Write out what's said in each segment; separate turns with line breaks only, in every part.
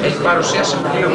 Έχει παρουσίαση βιβλίου.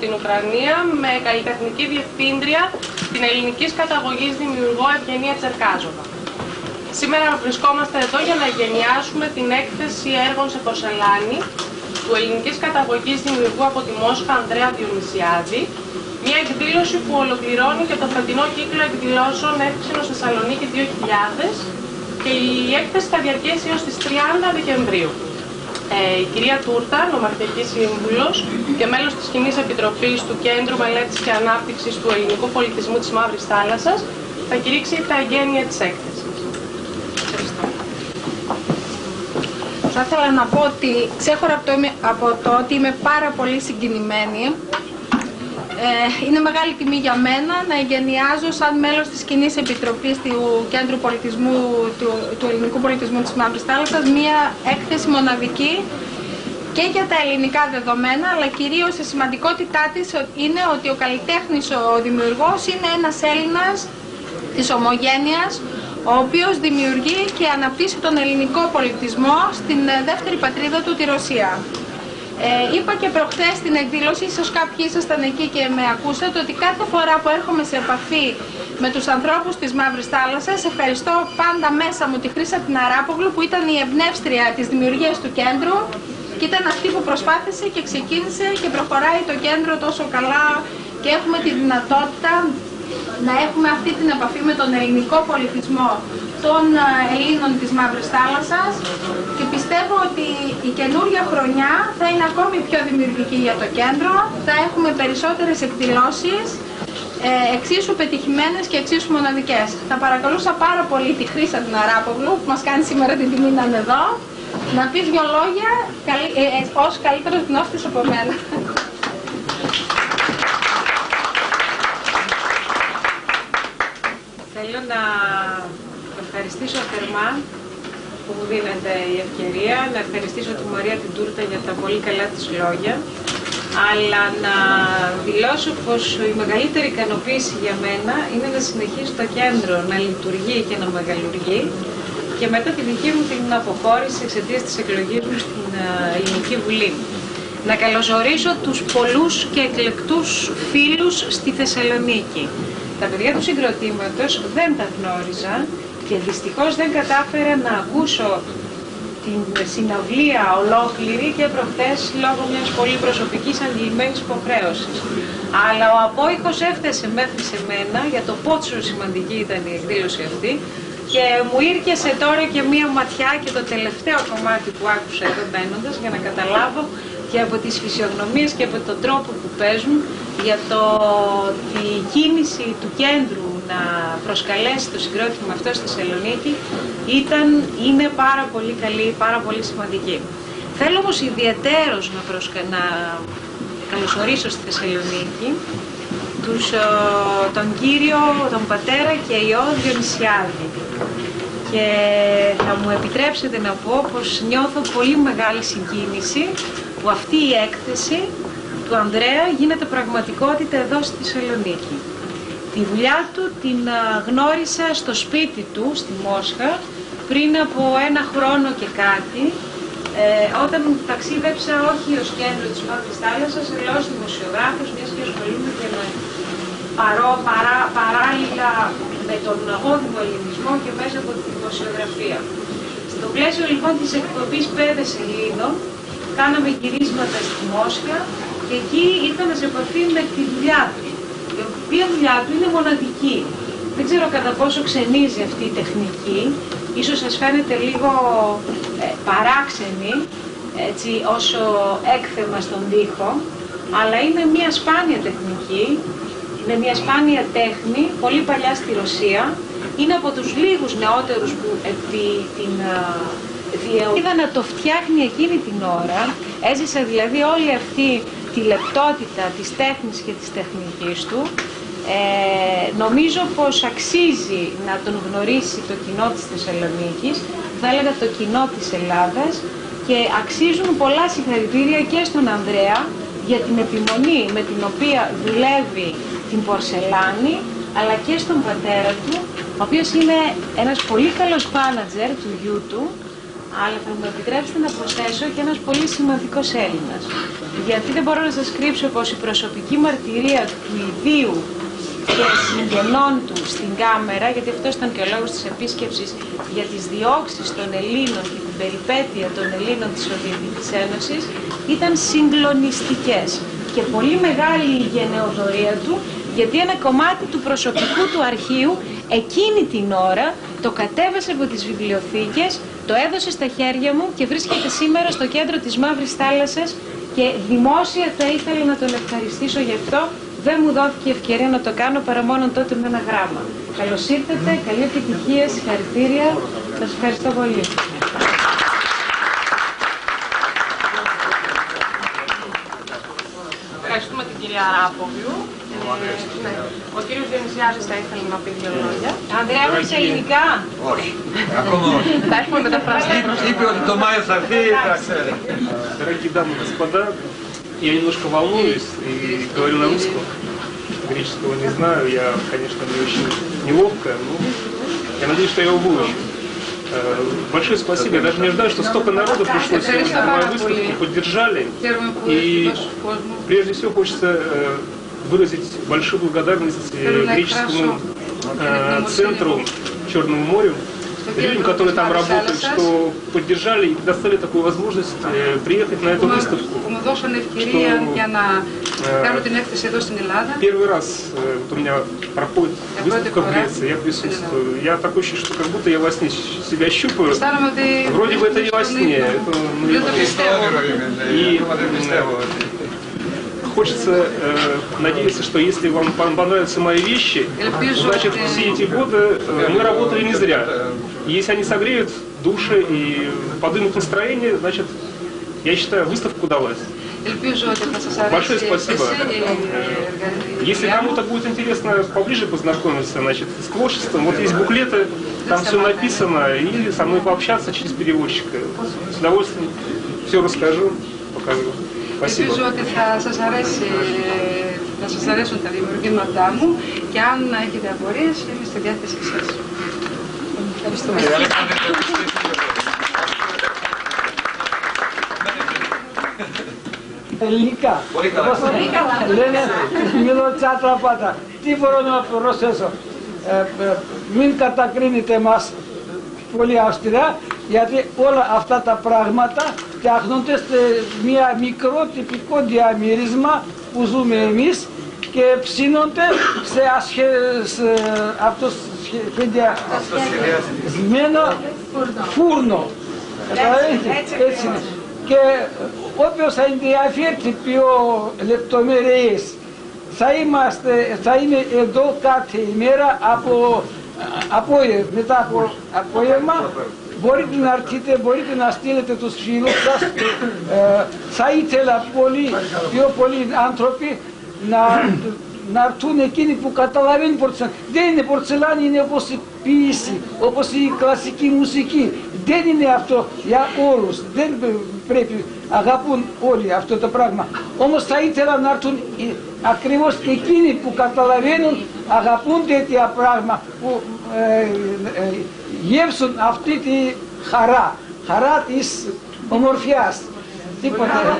την Ουκρανία με καλλιτεχνική διευθύντρια την ελληνικής καταγωγής δημιουργό Ευγενία Τσερκάζοβα. Σήμερα βρισκόμαστε εδώ για να εγκαινιάσουμε την έκθεση έργων σε πορσελάνη του ελληνικής καταγωγής δημιουργού από τη Μόσχα Ανδρέα Διονυσιάδη, μια εκδήλωση που ολοκληρώνει και το φετινό κύκλο εκδηλώσεων Εύξηνος Θεσσαλονίκη 2000 και η έκθεση θα διαρκέσει έως τις 30 Δεκεμβρίου. Η κυρία Τούρτα, νομαρχιακή σύμβουλος και μέλος της Κοινής Επιτροπής του Κέντρου Μελέτης και Ανάπτυξης του Ελληνικού Πολιτισμού της Μαύρης Θάλασσας, θα κηρύξει τα εγγένεια της έκθεσης. Ευχαριστώ.
Θα ήθελα να πω ότι ξέχωρα από το ότι είμαι πάρα πολύ συγκινημένη, είναι μεγάλη τιμή για μένα να εγκαινιάζω σαν μέλος της Κοινής Επιτροπής του Κέντρου Πολιτισμού, του Ελληνικού Πολιτισμού της Μαύρης Θάλασσας μία έκθεση μοναδική και για τα ελληνικά δεδομένα, αλλά κυρίως η σημαντικότητά της είναι ότι ο καλλιτέχνης, ο δημιουργός, είναι ένας Έλληνας της ομογένειας, ο οποίος δημιουργεί και αναπτύσσει τον ελληνικό πολιτισμό στην δεύτερη πατρίδα του, τη Ρωσία. Είπα και προχθές στην εκδήλωση, ίσως κάποιοι ήσασταν εκεί και με ακούσατε, ότι κάθε φορά που έρχομαι σε επαφή με τους ανθρώπους της Μαύρης Θάλασσας, ευχαριστώ πάντα μέσα μου τη Χρύσα την Αράπογλου, που ήταν η εμπνεύστρια της δημιουργίας του κέντρου και ήταν αυτή που προσπάθησε και ξεκίνησε και προχωράει το κέντρο τόσο καλά και έχουμε τη δυνατότητα να έχουμε αυτή την επαφή με τον ελληνικό πολιτισμό των Ελλήνων της Μαύρης Θάλασσας και πιστεύω ότι η καινούργια χρονιά θα είναι ακόμη πιο δημιουργική για το κέντρο, θα έχουμε περισσότερες εκδηλώσεις, εξίσου πετυχημένες και εξίσου μοναδικές. Θα παρακαλούσα πάρα πολύ τη Χρύσα την Αράπογλου, που μας κάνει σήμερα την τιμή να είναι εδώ, να πει δυο λόγια ως καλύτερος γνώστης από μένα.
Θέλω να ευχαριστήσω θερμά που μου δίνεται η ευκαιρία, να ευχαριστήσω τη Μαρία την Τούρτα για τα πολύ καλά της λόγια, αλλά να δηλώσω πως η μεγαλύτερη ικανοποίηση για μένα είναι να συνεχίσει το κέντρο να λειτουργεί και να μεγαλουργεί και μετά τη δική μου την αποχώρηση εξαιτίας της εκλογής μου στην Ελληνική Βουλή. Να καλωσορίσω τους πολλούς και εκλεκτούς φίλους στη Θεσσαλονίκη. Τα παιδιά του συγκροτήματος δεν τα γνώριζα και δυστυχώς δεν κατάφερα να ακούσω την συναυλία ολόκληρη και προχθές λόγω μιας πολύ προσωπικής αντιλημμένης υποχρέωσης. Αλλά ο απόϊχος έφτασε μέχρι σε μένα για το πόσο σημαντική ήταν η εκδήλωση αυτή και μου ήρκεσε τώρα και μία ματιά και το τελευταίο κομμάτι που άκουσα εδώ μπαίνοντας για να καταλάβω και από τις φυσιογνωμίες και από τον τρόπο που παίζουν για τη κίνηση του κέντρου να προσκαλέσει το συγκρότημα αυτό στη Θεσσαλονίκη είναι πάρα πολύ καλή, πάρα πολύ σημαντική. Θέλω όμως ιδιαιτέρως να καλωσορίσω στη Θεσσαλονίκη τον κύριο, τον πατέρα και ιό Διονυσιάδη. Και θα μου επιτρέψετε να πω πως νιώθω πολύ μεγάλη συγκίνηση που αυτή η έκθεση του Ανδρέα γίνεται πραγματικότητα εδώ στη Θεσσαλονίκη. Τη δουλειά του την γνώρισα στο σπίτι του, στη Μόσχα, πριν από 1 χρόνο και κάτι, όταν ταξίδεψα όχι ως κέντρο της Μαύρης Θάλασσας, αλλά ως δημοσιογράφος, μιας και ασχολούμαι και με παράλληλα με τον αγώδημο ελληνισμό και μέσα από τη δημοσιογραφία. Στο πλαίσιο λοιπόν της εκπομπής Πέδες Ελλήνων, κάναμε γυρίσματα στη Μόσχα και εκεί ήρθαμε σε επαφή με τη δουλειά του. Η οποία δουλειά του είναι μοναδική. Δεν ξέρω κατά πόσο ξενίζει αυτή η τεχνική, ίσως σας φαίνεται λίγο παράξενη, έτσι, όσο έκθεμα στον τοίχο, αλλά είναι μια σπάνια τεχνική, είναι μια σπάνια τέχνη, πολύ παλιά στη Ρωσία. Είναι από τους λίγους νεότερους που είδα να το φτιάχνει εκείνη την ώρα. Έζησα δηλαδή όλη αυτή τη λεπτότητα της τέχνης και της τεχνικής του. Νομίζω πως αξίζει να τον γνωρίσει το κοινό της Θεσσαλονίκης, θα έλεγα το κοινό της Ελλάδας, και αξίζουν πολλά συγχαρητήρια και στον Ανδρέα για την επιμονή με την οποία δουλεύει την πορσελάνη, αλλά και στον πατέρα του, ο οποίος είναι ένας πολύ καλός μάνατζερ του γιού του, Αλλά θα μου επιτρέψετε να προσθέσω και ένας πολύ σημαντικός Έλληνας. Γιατί δεν μπορώ να σας κρύψω πως η προσωπική μαρτυρία του ιδίου και συγγενών του στην Κάμερα, γιατί αυτός ήταν και ο λόγος της επίσκεψης, για τις διώξεις των Ελλήνων και την περιπέτεια των Ελλήνων της Σοβιετικής Ένωσης, ήταν συγκλονιστικές. Και πολύ μεγάλη η γενεοδορία του, γιατί ένα κομμάτι του προσωπικού του αρχείου εκείνη την ώρα το κατέβασε από τις βιβλιοθήκες, το έδωσε στα χέρια μου και βρίσκεται σήμερα στο κέντρο της Μαύρης Θάλασσας και δημόσια θα ήθελα να τον ευχαριστήσω γι' αυτό. Δεν μου δόθηκε ευκαιρία να το κάνω παρά μόνο τότε με ένα γράμμα. Καλώς ήρθατε, καλή επιτυχία, συγχαρητήρια. Σας ευχαριστώ πολύ.
Ευχαριστούμε την κυρία Αράπογλου. Ο κύριος Διονυσιάδης θα ήθελε να πει δύο λόγια.
Ανδρέα, έχεις ελληνικά?
Όχι, ακόμα όχι.
Θα έχουμε μεταφραστεί.
Είπε ότι το Μάιο θα έρθει, θα ξέρει.
Дорогие дамы и господа, я немножко волнуюсь и говорю на русском. Греческого не знаю, я, конечно, мне очень неловко, но я надеюсь, что я его выучу. Большое спасибо. Я даже не ожидаю, что столько народу пришло сегодня на мою выставку, поддержали. И прежде всего хочется выразить большую благодарность греческому центру Черному морю, людям, которые там работают, что поддержали и предоставили такую возможность приехать на эту выставку. Первый раз вот у меня проходит выставка в Греции, я присутствую. Я такое ощущение, что как будто я во сне себя щупаю. Вроде бы это не во сне. И хочется надеяться, что если вам понравятся мои вещи, значит все эти годы мы работали не зря. Если они согреют души и поднимут настроение, значит, я считаю, выставка удалась. Большое спасибо. Если кому-то будет интересно поближе познакомиться, значит, с творчеством, вот есть буклеты, там все написано, и со мной пообщаться через переводчика. С удовольствием все расскажу, покажу. Спасибо.
Ελπίζω ότι θα σας αρέσουν τα δημιουργήματά μου και αν έχετε απορίες είμαι στη διάθεσή σας. Ευχαριστούμε.
Ελληνικά. Λένε μιλοτσάτρα πάτα. Τι μπορώ να προσθέσω. Μην κατακρίνετε μας πολύ αυστηρά, γιατί όλα αυτά τα πράγματα φτιάχνονται σε μια μικρό τυπικό διαμέρισμα που ζούμε εμείς και ψήνονται σε αυτοσχεδιασμένο φούρνο. Έτσι είναι. Και όποιος θα ενδιαφέρει πιο λεπτομερίες, θα είμαι εδώ κάθε ημέρα μετά από απόγευμα. Μπορείτε να έρθετε, μπορείτε να στείλετε τους φίλους σας. Θα ήθελα πιο πολλοί άνθρωποι να έρθουν εκείνοι που καταλαβαίνουν πορτσελάνη. Δεν είναι πορτσελάνη, είναι όπως η ποίηση, όπως η κλασική μουσική. Δεν είναι αυτό για όλους. Δεν πρέπει, αγαπούν όλοι αυτό το πράγμα. Όμως θα ήθελα να έρθουν ακριβώς εκείνοι που καταλαβαίνουν, αγαπούν τέτοια πράγμα, που γεύσουν αυτή τη χαρά της ομορφιάς. Τίποτα.